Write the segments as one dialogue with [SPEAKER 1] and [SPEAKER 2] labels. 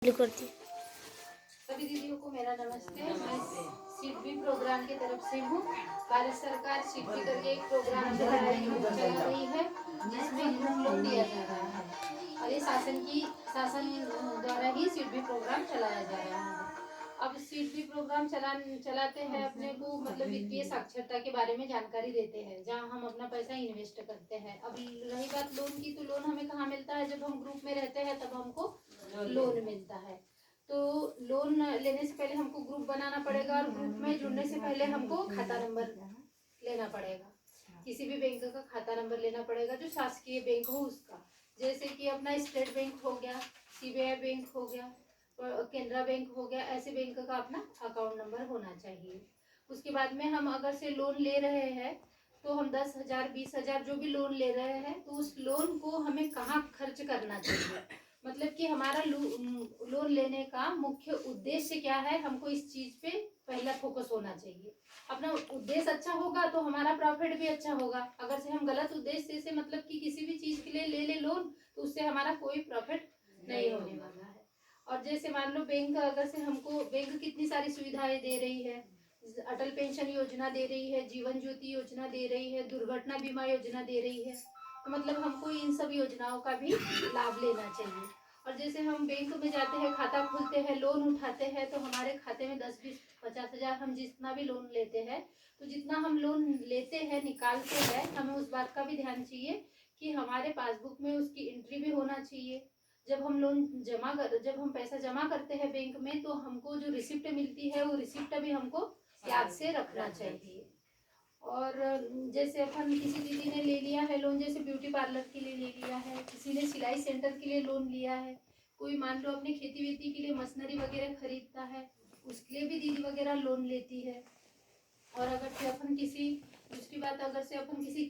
[SPEAKER 1] करती।
[SPEAKER 2] सभी दीदियों को मेरा नमस्ते। मैं सिडबी प्रोग्राम की तरफ से हूँ। भारत सरकार सिडबी करके एक प्रोग्राम चला रही है जिसमें ग्रुप लोन दिया जा रहा है और ये शासन द्वारा ही सिडबी प्रोग्राम चलाया जा रहा है। अब सिडबी प्रोग्राम चलाते हैं अपने को मतलब वित्तीय साक्षरता के बारे में जानकारी देते हैं जहाँ हम अपना पैसा इन्वेस्ट करते हैं। अब रही बात लोन की, तो लोन हमें कहाँ मिलता है? जब हम ग्रुप में रहते हैं तब हमको लोन मिलता है। तो लोन लेने से पहले हमको ग्रुप बनाना पड़ेगा और ग्रुप में जुड़ने से पहले हमको खाता नंबर लेना पड़ेगा। किसी भी बैंक का खाता नंबर लेना पड़ेगा जो शासकीय बैंक हो उसका, जैसे कि अपना स्टेट बैंक हो गया, सीबीआई बैंक हो गया, केनरा बैंक हो गया, ऐसे बैंक का अपना अकाउंट नंबर होना चाहिए। उसके बाद में हम अगर से लोन ले रहे हैं तो हम 10,000 20,000 जो भी लोन ले रहे हैं तो उस लोन को हमें कहाँ खर्च करना चाहिए, मतलब कि हमारा लोन लेने का मुख्य उद्देश्य क्या है, हमको इस चीज पे पहला फोकस होना चाहिए। अपना उद्देश्य अच्छा होगा तो हमारा प्रॉफिट भी अच्छा होगा। अगर से हम गलत उद्देश्य से मतलब कि किसी भी चीज के लिए ले लोन तो उससे हमारा कोई प्रॉफिट नहीं होने वाला है। और जैसे मान लो बैंक, अगर से हमको बैंक कितनी सारी सुविधाएं दे रही है, अटल पेंशन योजना दे रही है, जीवन ज्योति योजना दे रही है, दुर्घटना बीमा योजना दे रही है, तो मतलब हमको इन सब योजनाओं का भी लाभ लेना चाहिए। और जैसे हम बैंक में जाते हैं, खाता खोलते हैं, लोन उठाते हैं, तो हमारे खाते में 10 20 50 हजार हम जितना भी लोन लेते हैं, तो जितना हम लोन लेते हैं निकालते हैं, हमें उस बात का भी ध्यान चाहिए कि हमारे पासबुक में उसकी एंट्री भी होना चाहिए। जब हम पैसा जमा करते हैं बैंक में तो हमको जो रिसिप्ट मिलती है वो रिसिप्ट भी हमको याद से रखना चाहिए। और जैसे अपन किसी दीदी ने ले लिया है लोन, जैसे ब्यूटी पार्लर के लिए ले लिया है, किसी ने सिलाई सेंटर के लिए लोन लिया है, कोई मान लो अपनी खेती वेती के लिए मशीनरी वगैरह खरीदता है, उसके लिए भी दीदी वगैरह लोन लेती है। और अगर से अपन किसी दूसरी बात, अगर से अपन किसी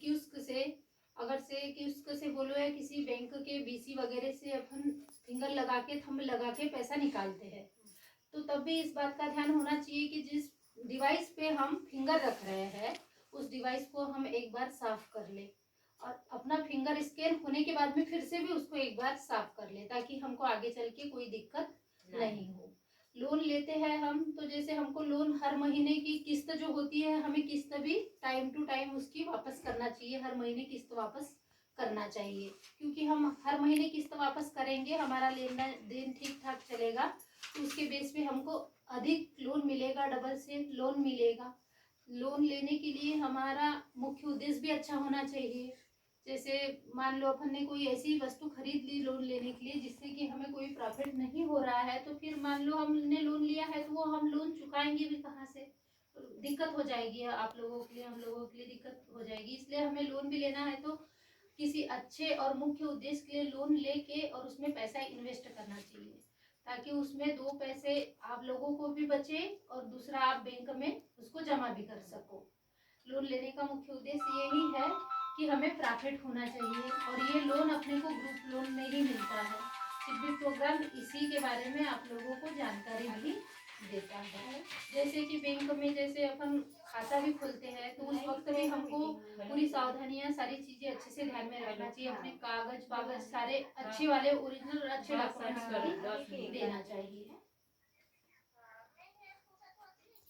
[SPEAKER 2] किस्क से बोलो या किसी बैंक के बीसी वगैरह से अपन फिंगर लगा के थंब लगा के पैसा निकालते हैं, तो तब भी इस बात का ध्यान होना चाहिए कि जिस डिवाइस पे हम फिंगर रख रहे हैं उस डिवाइस को हम एक बार साफ कर ले और अपना फिंगर स्कैन होने के बाद में फिर से भी उसको एक बार साफ कर ले, ताकि हमको आगे चल के कोई दिक्कत नहीं हो। लोन लेते हैं हम तो जैसे हमको लोन हर महीने की किस्त जो होती है, हमें किस्त भी टाइम टू टाइम उसकी वापस करना चाहिए। हर महीने किस्त वापस करना चाहिए, क्योंकि हम हर महीने किस्त वापस करेंगे, हमारा लेन देन ठीक ठाक चलेगा, तो उसके बेस पे हमको अधिक लोन मिलेगा, डबल से लोन मिलेगा। लोन लेने के लिए हमारा मुख्य उद्देश्य भी अच्छा होना चाहिए। जैसे मान लो अपन ने कोई ऐसी वस्तु खरीद ली लोन लेने के लिए जिससे कि हमें कोई प्रॉफिट नहीं हो रहा है, तो फिर मान लो हमने लोन लिया है तो वो हम लोन चुकाएंगे भी कहाँ से? तो दिक्कत हो जाएगी, आप लोगों के लिए, हम लोगों के लिए दिक्कत हो जाएगी। इसलिए हमें लोन भी लेना है तो किसी अच्छे और मुख्य उद्देश्य के लिए लोन लेके और उसमें पैसा इन्वेस्ट करना चाहिए, ताकि उसमें दो पैसे आप लोगों को भी बचे और दूसरा आप बैंक में उसको जमा भी कर सको। लोन लेने का मुख्य उद्देश्य यही है कि हमें प्रॉफिट होना चाहिए, और ये लोन अपने को ग्रुप लोन में ही मिलता है। सिडबी प्रोग्राम इसी के बारे में आप लोगों को जानकारी भी देता है। जैसे कि बैंक में जैसे अपन खाता भी खोलते हैं तो उस वक्त में हमको पूरी सावधानियां, सारी चीजें अच्छे से ध्यान में रखना चाहिए। अपने कागज सारे अच्छे वाले ओरिजिनल अच्छे डॉक्यूमेंट्स देना चाहिए।